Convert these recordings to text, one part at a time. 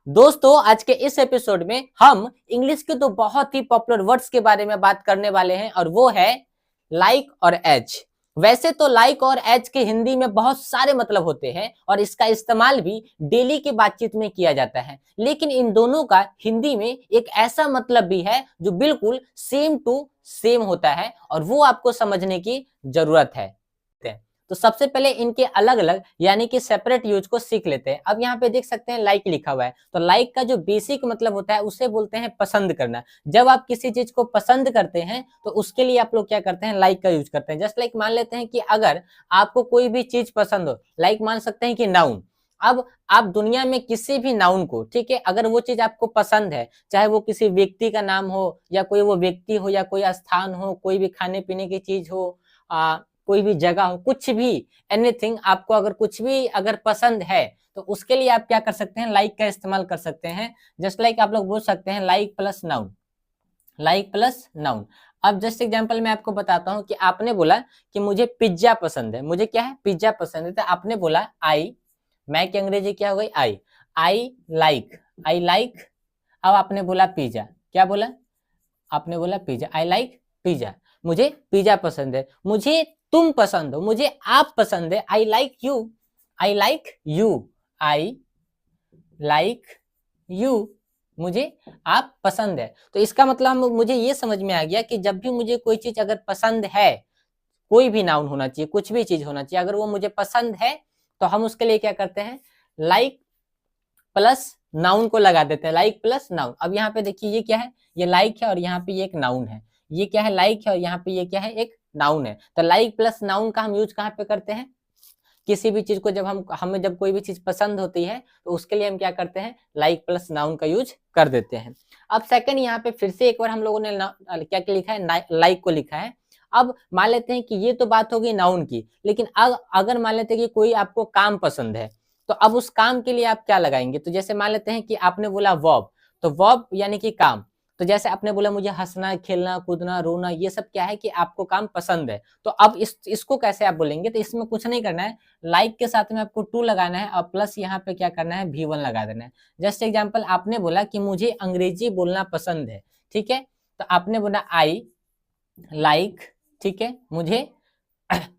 दोस्तों आज के इस एपिसोड में हम इंग्लिश के दो बहुत ही पॉपुलर वर्ड्स के बारे में बात करने वाले हैं और वो है लाइक और एज। वैसे तो लाइक और एज के हिंदी में बहुत सारे मतलब होते हैं और इसका इस्तेमाल भी डेली की बातचीत में किया जाता है, लेकिन इन दोनों का हिंदी में एक ऐसा मतलब भी है जो बिल्कुल सेम टू सेम होता है और वो आपको समझने की जरूरत है। तो सबसे पहले इनके अलग अलग यानी कि सेपरेट यूज को सीख लेते हैं। अब यहाँ पे देख सकते हैं लाइक लिखा हुआ है, तो लाइक का जो बेसिक मतलब होता है उसे बोलते हैं पसंद करना। जब आप किसी चीज को पसंद करते हैं तो उसके लिए आप लोग क्या करते हैं, लाइक का यूज करते हैं। जस्ट लाइक मान लेते हैं कि अगर आपको कोई भी चीज पसंद हो, लाइक मान सकते हैं कि नाउन। अब आप दुनिया में किसी भी नाउन को, ठीक है, अगर वो चीज आपको पसंद है, चाहे वो किसी व्यक्ति का नाम हो या कोई वो व्यक्ति हो या कोई स्थान हो, कोई भी खाने पीने की चीज हो, कोई भी जगह हो, कुछ भी, एनीथिंग, आपको अगर कुछ भी अगर पसंद है तो उसके लिए आप क्या कर सकते हैं, लाइक का इस्तेमाल कर सकते हैं। जस्ट लाइक आप लोग बोल सकते हैं like plus noun, like plus noun. अब जस्ट एग्जांपल मैं आपको बताता हूं कि आपने बोला कि मुझे पिज्जा पसंद है, मुझे क्या है, पिज्जा पसंद है, तो आपने बोला आई, मैं की अंग्रेजी क्या हो गई, आई लाइक, आई लाइक। अब आपने बोला पिज्जा, क्या बोला, आपने बोला पिज्जा, आई लाइक पिज्जा, मुझे पिज्जा पसंद है। मुझे तुम पसंद हो, मुझे आप पसंद है, I like you, I like you, I like you, मुझे आप पसंद है। तो इसका मतलब मुझे ये समझ में आ गया कि जब भी मुझे कोई चीज अगर पसंद है, कोई भी नाउन होना चाहिए, कुछ भी चीज होना चाहिए, अगर वो मुझे पसंद है तो हम उसके लिए क्या करते हैं, लाइक प्लस नाउन को लगा देते हैं, लाइक प्लस नाउन। अब यहाँ पे देखिए ये क्या है, ये लाइक है और यहाँ पे ये एक नाउन है, ये क्या है, लाइक है और यहाँ पे ये क्या है, एक नाउन है। तो लाइक प्लस नाउन का हम यूज कहाँ पे करते हैं, किसी भी चीज को जब हमें जब कोई भी चीज पसंद होती है तो उसके लिए हम क्या करते हैं, लाइक प्लस नाउन का यूज कर देते हैं। अब सेकंड यहाँ पे फिर से एक बार हम लोगों ने क्या क्या लिखा है, लाइक को लिखा है। अब मान लेते हैं कि ये तो बात होगी नाउन की, लेकिन अगर मान लेते हैं कि कोई आपको काम पसंद है तो अब उस काम के लिए आप क्या लगाएंगे। तो जैसे मान लेते हैं कि आपने बोला वर्ब, तो वर्ब यानी कि काम। तो जैसे आपने बोला मुझे हंसना, खेलना, कूदना, रोना, ये सब क्या है कि आपको काम पसंद है, तो अब इसको कैसे आप बोलेंगे। तो इसमें कुछ नहीं करना है, लाइक के साथ में आपको टू लगाना है और प्लस यहाँ पे क्या करना है, V1 लगा देना है। जस्ट एग्जांपल आपने बोला कि मुझे अंग्रेजी बोलना पसंद है, ठीक है, तो आपने बोला आई लाइक, ठीक है, मुझे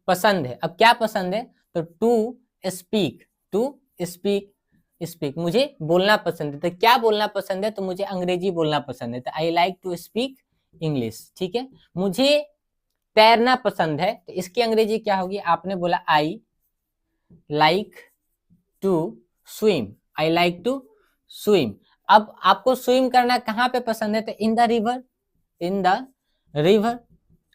पसंद है। अब क्या पसंद है, तो to speak, to speak, speak, मुझे बोलना पसंद है। तो क्या बोलना पसंद है, तो मुझे अंग्रेजी बोलना पसंद है, तो I like to speak English, ठीक है। मुझे तैरना पसंद है, तो इसकी अंग्रेजी क्या होगी, आपने बोला I like to swim, I like to swim. अब आपको स्विम करना कहाँ पे पसंद है, तो in the river, in the river.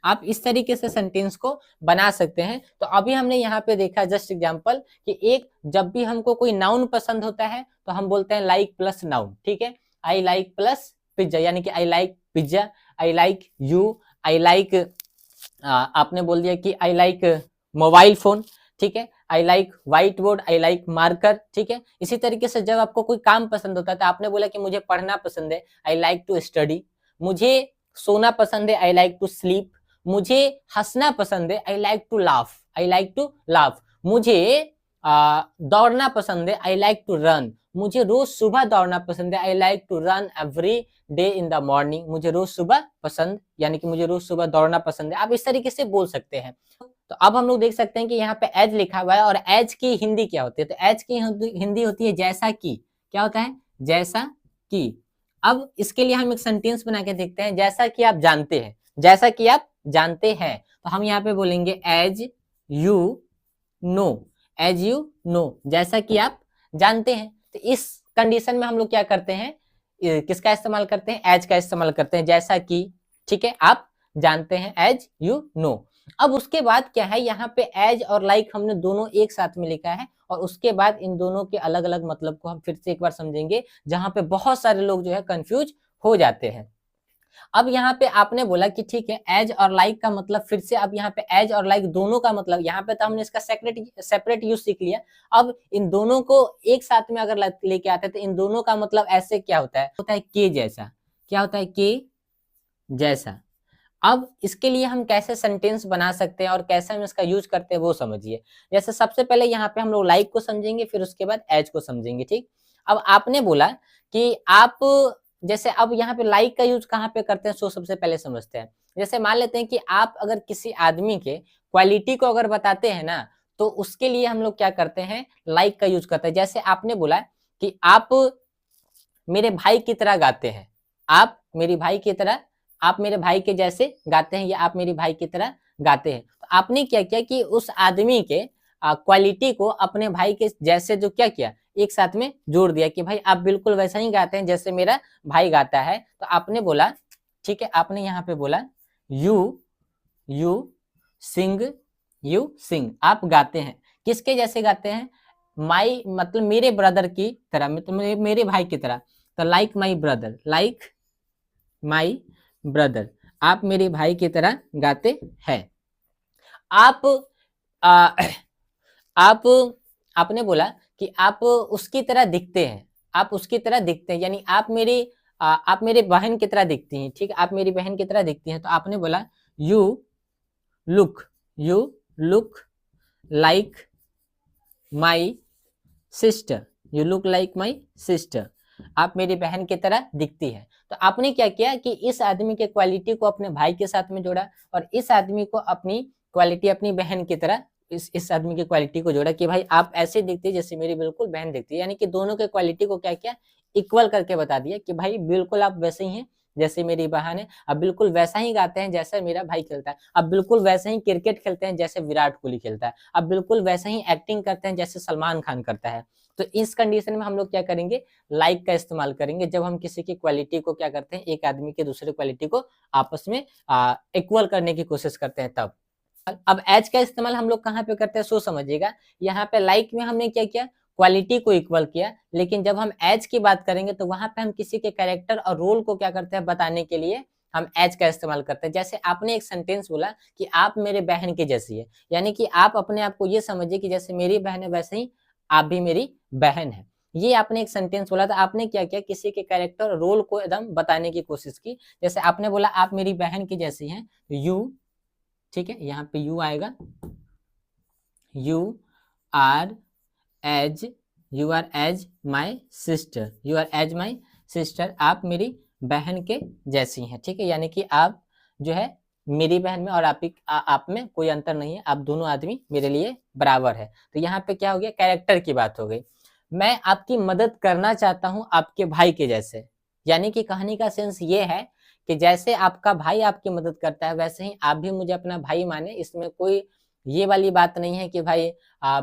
आप इस तरीके से सेंटेंस को बना सकते हैं। तो अभी हमने यहाँ पे देखा जस्ट एग्जांपल कि एक जब भी हमको कोई नाउन पसंद होता है तो हम बोलते हैं लाइक प्लस नाउन, ठीक है। आई लाइक प्लस पिज्जा यानी कि I like pizza, I like you, I like, आपने बोल दिया कि आई लाइक मोबाइल फोन, ठीक है, I like white board, I like marker, ठीक है। इसी तरीके से जब आपको कोई काम पसंद होता है तो आपने बोला कि मुझे पढ़ना पसंद है, आई लाइक टू स्टडी, मुझे सोना पसंद है, आई लाइक टू स्लीप, मुझे हंसना पसंद है, I like to laugh, I like to laugh, मुझे दौड़ना पसंद है, आई लाइक टू रन, मुझे रोज सुबह दौड़ना पसंद है, I like to run every day in the morning, मुझे रोज सुबह पसंद यानी कि मुझे रोज सुबह दौड़ना पसंद है। आप इस तरीके से बोल सकते हैं। तो अब हम लोग देख सकते हैं कि यहाँ पे एज लिखा हुआ है और एज की हिंदी क्या होती है, तो एज की हिंदी होती है जैसा कि, क्या होता है, जैसा कि। अब इसके लिए हम एक सेंटेंस बना के देखते हैं, जैसा कि आप जानते हैं, जैसा कि आप जानते हैं, तो हम यहाँ पे बोलेंगे as you know, as you know, जैसा कि आप जानते हैं। तो इस कंडीशन में हम लोग क्या करते हैं, किसका इस्तेमाल करते हैं, एज का इस्तेमाल करते हैं, जैसा कि, ठीक है, आप जानते हैं, एज यू नो। अब उसके बाद क्या है, यहाँ पे एज और लाइक हमने दोनों एक साथ में लिखा है और उसके बाद इन दोनों के अलग अलग मतलब को हम फिर से एक बार समझेंगे, जहां पे बहुत सारे लोग जो है कंफ्यूज हो जाते हैं। अब यहाँ पे आपने बोला कि ठीक है, एज और लाइक का मतलब फिर से, अब यहाँ पे एज और लाइक दोनों का मतलब, यहाँ पे तो हमने इसका सेपरेट यूज सीख लिया। अब इन दोनों को एक साथ में अगर लेके आते हैं तो इन दोनों का मतलब ऐसे क्या होता है के जैसा, क्या होता है, के जैसा। अब इसके लिए हम कैसे सेंटेंस बना सकते हैं और कैसे हम इसका यूज करते हैं वो समझिए। जैसे सबसे पहले यहाँ पे हम लोग लाइक को समझेंगे, फिर उसके बाद एज को समझेंगे, ठीक। अब आपने बोला कि आप जैसे अब यहाँ पे लाइक का यूज कहाँ पे करते हैं, सो सबसे पहले समझते हैं। जैसे मान लेते हैं कि आप अगर किसी आदमी के क्वालिटी को अगर बताते हैं ना, तो उसके लिए हम लोग क्या करते हैं, लाइक का यूज करते हैं। जैसे आपने बोला कि आप मेरे भाई की तरह गाते हैं, आप मेरी भाई की तरह, आप मेरे भाई के जैसे गाते हैं, या आप मेरी भाई की तरह गाते हैं। तो आपने क्या किया कि उस आदमी के क्वालिटी को अपने भाई के जैसे जो क्या किया, एक साथ में जोड़ दिया कि भाई आप बिल्कुल वैसा ही गाते हैं जैसे मेरा भाई गाता है। तो आपने बोला, ठीक है, आपने यहाँ पे बोला you you sing, you sing, आप गाते हैं, किसके जैसे गाते हैं, माई मतलब मेरे ब्रदर की तरह, मतलब मेरे भाई की तरह। तो like my brother, like my brother, आप मेरे भाई की तरह गाते हैं। आप आ, आप आपने बोला कि आप उसकी तरह दिखते हैं, आप उसकी तरह दिखते हैं, यानी आप मेरे बहन की तरह दिखती हैं, ठीक है, आप मेरी बहन की तरह दिखती हैं। तो आपने बोला you look, you look like my sister, you look like my sister, आप मेरी बहन की तरह दिखती है। तो आपने क्या किया कि इस आदमी के क्वालिटी को अपने भाई के साथ में जोड़ा, और इस आदमी को अपनी क्वालिटी अपनी बहन की तरह, इस आदमी की क्वालिटी को जोड़ा कि भाई आप ऐसे दिखते हैं जैसे मेरी बिल्कुल बहन दिखती है, यानी कि दोनों के क्वालिटी को क्या किया, इक्वल करके बता दिया कि भाई बिल्कुल आप वैसे ही हैं जैसे मेरी बहन है, अब बिल्कुल वैसा ही गाते हैं जैसा मेरा भाई खेलता है, अब बिल्कुल वैसे ही क्रिकेट खेलते हैं जैसे विराट कोहली खेलता है, अब बिल्कुल वैसे ही एक्टिंग करते हैं जैसे सलमान खान करता है। तो इस कंडीशन में हम लोग क्या करेंगे, लाइक का इस्तेमाल करेंगे, जब हम किसी की क्वालिटी को क्या करते हैं, एक आदमी के दूसरे क्वालिटी को आपस में इक्वल करने की कोशिश करते हैं तब। अब एज का इस्तेमाल हम लोग कहाँ पे करते हैं, सो समझिएगा। यहाँ पे लाइक में हमने क्या किया, क्वालिटी को इक्वल किया, लेकिन जब हम एज की बात करेंगे तो वहां पे हम किसी के कैरेक्टर और रोल को क्या करते हैं, बताने के लिए हम एज का इस्तेमाल करते हैं। जैसे आपने एक सेंटेंस बोला कि आप मेरे बहन की जैसी है, यानी कि आप अपने आप को ये समझिए कि जैसे मेरी बहन है वैसे ही आप भी मेरी बहन है। ये आपने एक सेंटेंस बोला था, आपने क्या किया, किसी के कैरेक्टर रोल को एकदम बताने की कोशिश की। जैसे आपने बोला आप मेरी बहन की जैसी हैं, यू, ठीक है, यहाँ पे यू आएगा, you are as, you are as my sister, you are as my sister, आप मेरी बहन के जैसी हैं, ठीक है, यानी कि आप जो है मेरी बहन में और आप में कोई अंतर नहीं है, आप दोनों आदमी मेरे लिए बराबर है। तो यहाँ पे क्या हो गया, कैरेक्टर की बात हो गई। मैं आपकी मदद करना चाहता हूँ आपके भाई के जैसे, यानी कि कहानी का सेंस ये है कि जैसे आपका भाई आपकी मदद करता है वैसे ही आप भी मुझे अपना भाई माने। इसमें कोई ये वाली बात नहीं है कि भाई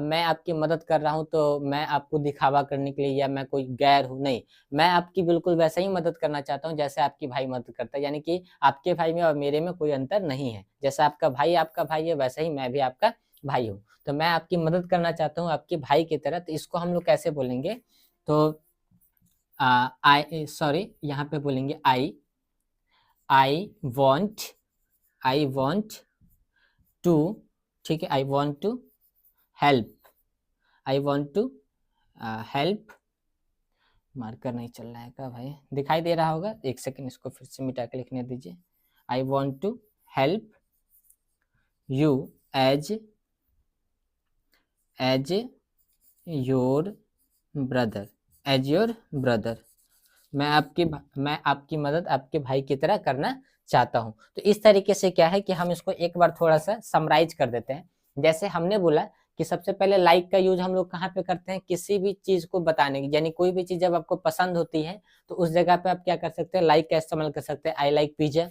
मैं आपकी मदद कर रहा हूँ तो मैं आपको दिखावा करने के लिए या मैं कोई गैर हूँ, नहीं, मैं आपकी बिल्कुल वैसा ही मदद करना चाहता हूँ जैसे आपकी भाई मदद करता है, यानी कि आपके भाई में और मेरे में कोई अंतर नहीं है, जैसा आपका भाई है वैसा ही मैं भी आपका भाई हूँ। तो मैं आपकी मदद करना चाहता हूँ आपके भाई की तरह। तो इसको हम लोग कैसे बोलेंगे, तो यहाँ पे बोलेंगे आई वॉन्ट टू, ठीक है, I want to help, I want to help, marker नहीं चल रहा है क्या भाई, दिखाई दे रहा होगा, एक सेकंड इसको फिर से मिटा के लिखने दीजिए। I want to help you as your brother, as your brother, मैं आपकी मदद आपके भाई की तरह करना चाहता हूँ। तो इस तरीके से क्या है कि हम इसको एक बार थोड़ा सा समराइज कर देते हैं। जैसे हमने बोला कि सबसे पहले लाइक का यूज हम लोग कहाँ पे करते हैं, किसी भी चीज को बताने की, यानी कोई भी चीज जब आपको पसंद होती है तो उस जगह पे आप क्या कर सकते हैं, लाइक का इस्तेमाल कर सकते हैं। I like pizza,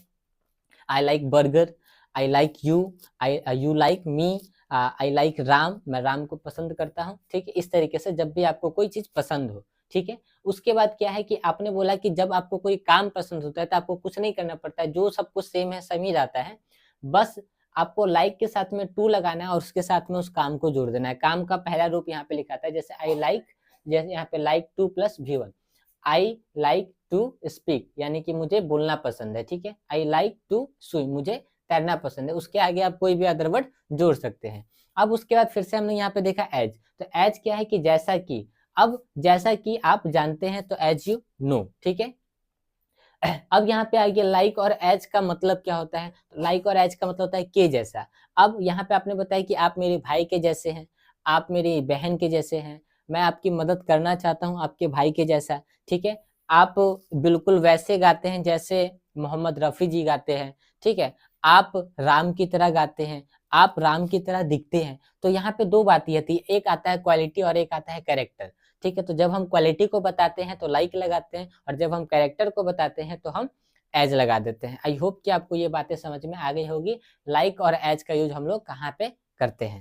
I like burger, I like you, you like me, I like Ram, मैं राम को पसंद करता हूँ, ठीक है। इस तरीके से जब भी आपको कोई चीज पसंद हो, ठीक है। उसके बाद क्या है कि आपने बोला कि जब आपको कोई काम पसंद होता है तो आपको कुछ नहीं करना पड़ता है, जो सब कुछ सेम है समी जाता है, बस आपको लाइक के साथ में टू लगाना है और उसके साथ में उस काम को जोड़ देना है। काम का पहला रूप यहाँ पे लिखा था, जैसे आई लाइक, जैसे यहाँ पे like to plus V1, I like to speak, यानी कि मुझे बोलना पसंद है, ठीक है। आई लाइक टू स्विम, मुझे तैरना पसंद है, उसके आगे आप कोई भी अदर वर्ड जोड़ सकते हैं। अब उसके बाद फिर से हमने यहाँ पे देखा एज, तो एज क्या है कि जैसा कि, अब जैसा कि आप जानते हैं तो एज यू नो, ठीक है। अब यहाँ पे आ गया लाइक और एज का मतलब क्या होता है, लाइक और एज का मतलब होता है के जैसा। अब यहाँ पे आपने बताया कि आप मेरे भाई के जैसे हैं, आप मेरी बहन के जैसे हैं, मैं आपकी मदद करना चाहता हूँ आपके भाई के जैसा, ठीक है। आप बिल्कुल वैसे गाते हैं जैसे मोहम्मद रफ़ी जी गाते हैं, ठीक है? आप राम की तरह गाते हैं, आप राम की तरह दिखते हैं। तो यहाँ पे 2 बात ये थी, एक आता है क्वालिटी और एक आता है कैरेक्टर, ठीक है? तो जब हम क्वालिटी को बताते हैं तो लाइक लगाते हैं और जब हम कैरेक्टर को बताते हैं तो हम एज लगा देते हैं। आई होप कि आपको ये बातें समझ में आ गई होगी, लाइक और एज का यूज़ हम लोग कहाँ पे करते हैं।